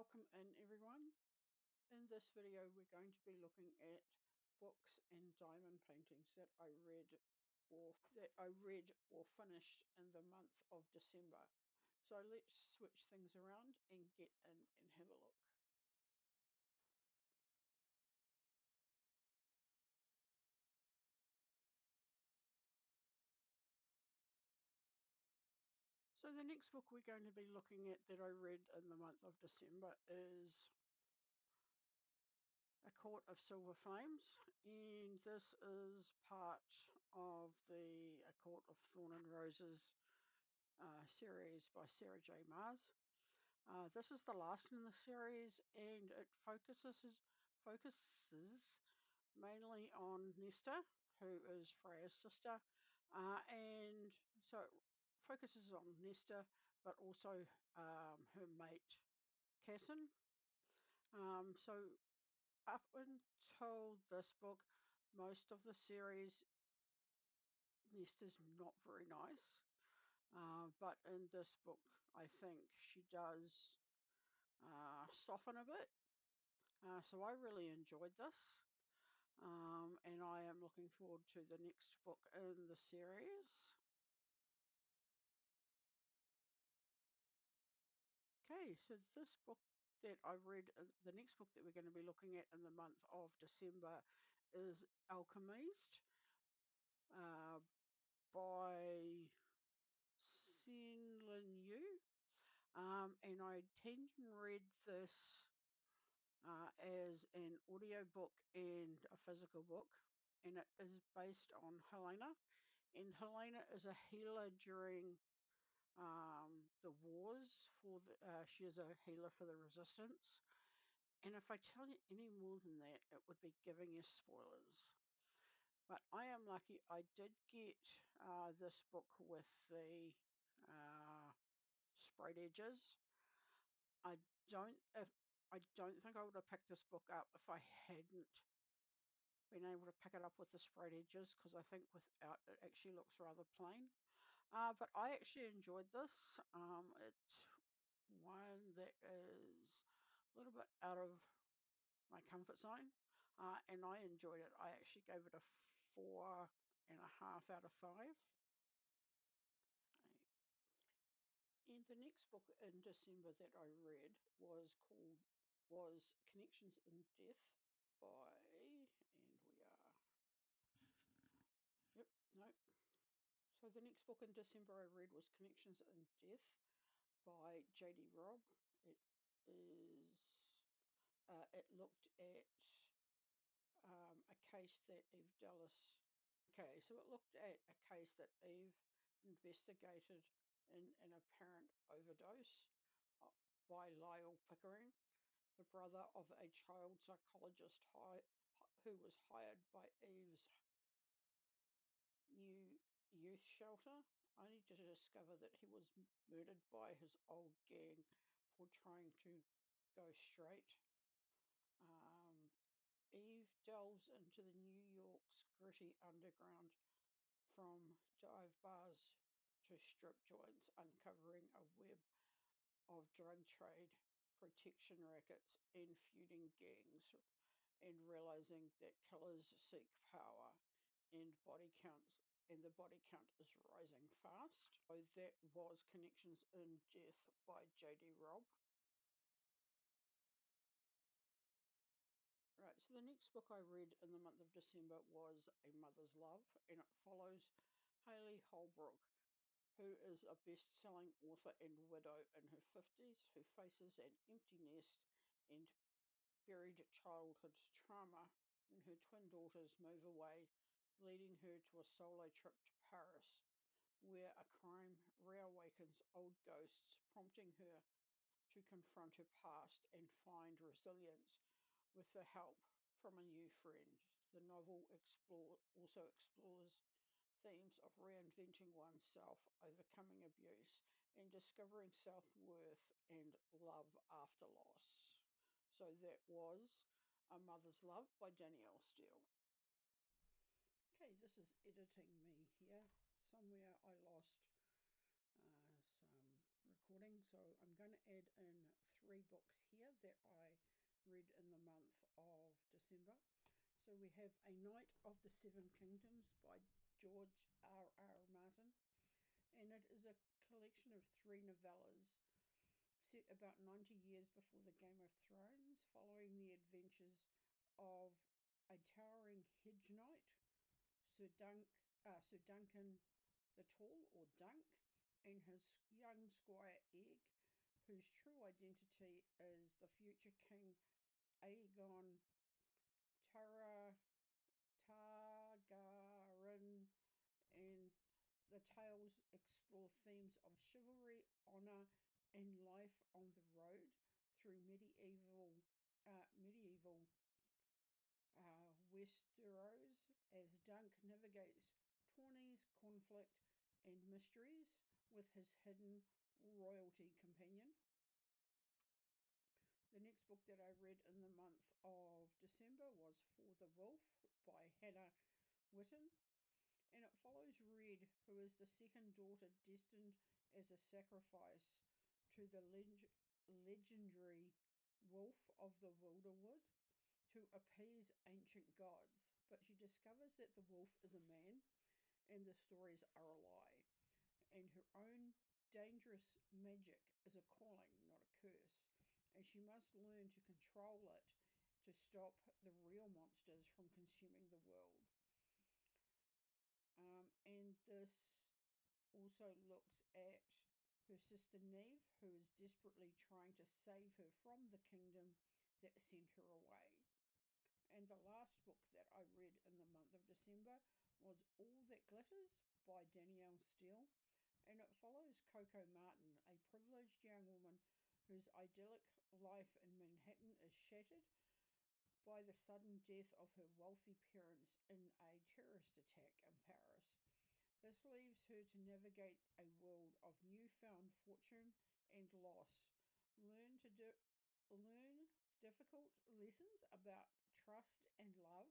Welcome in everyone. In this video we're going to be looking at books and diamond paintings that I read or finished in the month of December. So let's switch things around and get in and have a look. So the next book we're going to be looking at that I read in the month of December is A Court of Silver Flames, and this is part of the A Court of Thorn and Roses series by Sarah J. Maas. This is the last in the series, and it focuses mainly on Nesta, who is Freya's sister, and so it focuses on Nesta, but also her mate Cassin. So up until this book, most of the series, Nesta's not very nice. But in this book, I think she does soften a bit. So I really enjoyed this. And I am looking forward to the next book in the series. Okay, so this book that I read, the next book that we're going to be looking at in the month of December is Alchemised by Sin Yu. And I tend to read this as an audiobook and a physical book, and it is based on Helena. And Helena is a healer during the wars. She is a healer for the Resistance. And if I tell you any more than that, it would be giving you spoilers. But I am lucky I did get this book with the sprayed edges. I don't if I don't think I would have picked this book up if I hadn't been able to pick it up with the sprayed edges, because I think without it actually looks rather plain. But I actually enjoyed this. It's one that is a little bit out of my comfort zone, and I enjoyed it. I actually gave it a 4.5 out of 5. And the next book in December that I read was Connections in Death by, and we are, yep, no. So the next book in December I read was Connections in Death by J.D. Robb. It is, it looked at a case that Eve Dallas, okay, so it looked at a case that Eve investigated in an apparent overdose by Lyle Pickering, the brother of a child psychologist who was hired by Eve's new youth shelter, only to discover that he was murdered by his old gang for trying to go straight. Eve delves into the New York's gritty underground, from dive bars to strip joints, uncovering a web of drug trade, protection rackets, and feuding gangs, and realizing that killers seek power and the body count is rising fast. So that was Connections in Death by J.D. Robb. Right, so the next book I read in the month of December was A Mother's Love, and it follows Hayley Holbrook, who is a best-selling author and widow in her 50s who faces an empty nest and buried childhood trauma when her twin daughters move away, leading her to a solo trip to Paris, where a crime reawakens old ghosts, prompting her to confront her past and find resilience with the help from a new friend. The novel also explores themes of reinventing oneself, overcoming abuse, and discovering self-worth and love after loss. So that was A Mother's Love by Danielle Steele. Okay, this is editing me here. Somewhere I lost some recording, so I'm going to add in 3 books here that I read in the month of December. So we have A Knight of the Seven Kingdoms by George R.R. Martin, and it is a collection of 3 novellas set about 90 years before the Game of Thrones, following the adventures of a towering hedge knight, Sir Duncan the Tall, or Dunk, and his young squire Egg, whose true identity is the future king Aegon Targaryen, and the tales explore themes of chivalry, honour, and life on the road through medieval Westeros as Dunk navigates tourneys, conflict, and mysteries with his hidden royalty companion. The next book that I read in the month of December was For the Wolf by Hannah Witten, and it follows Red, who is the second daughter destined as a sacrifice to the legendary Wolf of the Wilderwood to appease ancient gods, but she discovers that the wolf is a man and the stories are a lie, and her own dangerous magic is a calling, not a curse, and she must learn to control it to stop the real monsters from consuming the world. And this also looks at her sister Neve, who is desperately trying to save her from the kingdom that sent her away. And the last book that I read in the month of December was All That Glitters by Danielle Steele, and it follows Coco Martin, a privileged young woman whose idyllic life in Manhattan is shattered by the sudden death of her wealthy parents in a terrorist attack in Paris. This leaves her to navigate a world of newfound fortune and loss, learn difficult lessons about trust and love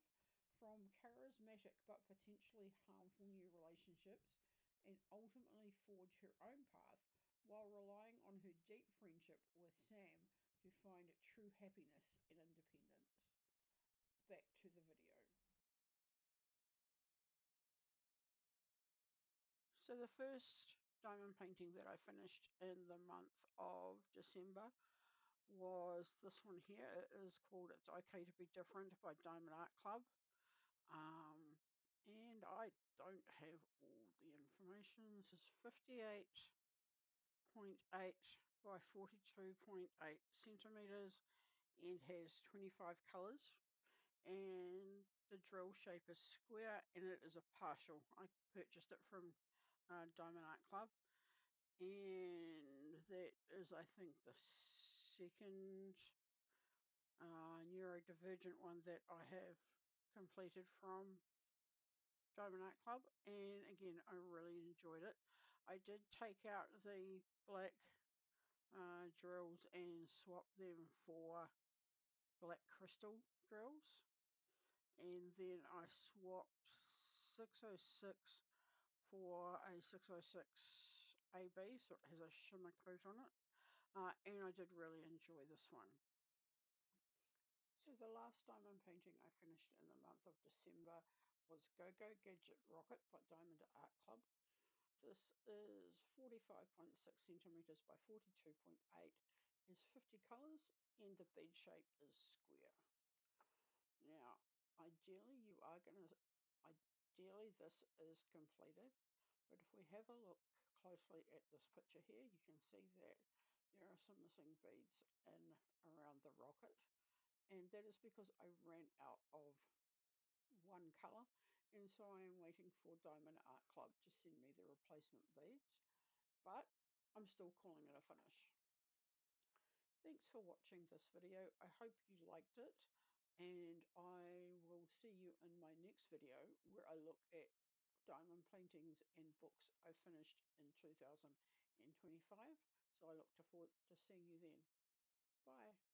from charismatic but potentially harmful new relationships, and ultimately forge her own path while relying on her deep friendship with Sam to find true happiness and independence. Back to the video. So the first diamond painting that I finished in the month of December was this one here. It is called It's Okay to Be Different by Diamond Art Club. And I don't have all the information. This is 58.8 by 42.8 centimeters and has 25 colors, and the drill shape is square, and it is a partial. I purchased it from Diamond Art Club, and that is, I think, the second neurodivergent one that I have completed from Diamond Art Club, and again, I really enjoyed it. I did take out the black drills and swap them for black crystal drills, and then I swapped 606 for a 606 AB, so it has a shimmer coat on it, and I did really enjoy this one. So the last diamond painting I finished in the month of December was Go Go Gadget Rocket by Diamond Art Club. This is 45.6 centimeters by 42.8, has 50 colors, and the bead shape is square. Now, ideally this is completed, but if we have a look closely at this picture here, you can see that there are some missing beads in around the rocket, and that is because I ran out of one color, and so I am waiting for Diamond Art Club to send me the replacement beads, but I'm still calling it a finish. Thanks for watching this video. I hope you liked it, and I will see you in my next video where I look at diamond paintings and books I finished in 2025. So I look forward to seeing you then. Bye.